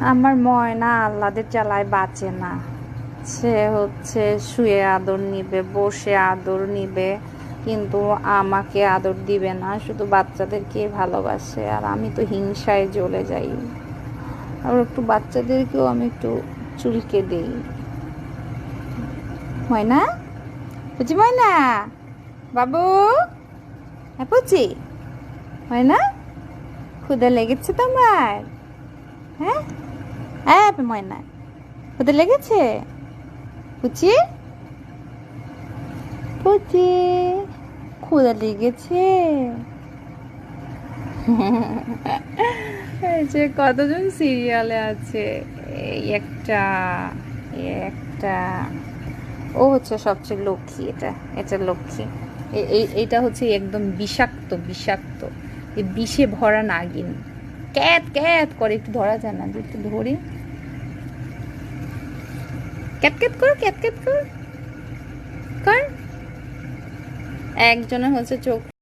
আমার ময়না আহ্লাদের জ্বালায় বাঁচে না। সে হচ্ছে শুয়ে আদর নিবে, বসে আদর নিবে, কিন্তু আমাকে আদর দিবে না, শুধু বাচ্চাদেরকে ভালোবাসে। আর আমি তো হিংসায় জ্বলে যাই। আর একটু বাচ্চাদেরকেও আমি একটু চুলকে দিই। ময়না, বুঝি ময়না, বাবু, হ্যাঁ পুচি, ময়না, ক্ষুদা লেগেছে তোমার? হ্যাঁ হ্যাঁ ময়না, ক্ষুদা লেগেছে? পুচি, পুচি, ক্ষুদা লেগেছে? এই যে কতজন সিরিয়ালে আছে, এই একটা, এই একটা। ও হচ্ছে সবচেয়ে লক্ষ্মী। এটা এটা লক্ষ্মী। এইটা হচ্ছে একদম বিষাক্ত বিষাক্ত, এই বিষে ভরা নাগিন। ক্যাত ক্যাত করে, একটু ধরা যায় না? একটু ধরি, ক্যাত ক্যাত কর, ক্যাত ক্যাত কর কর। একজনের হচ্ছে চোখ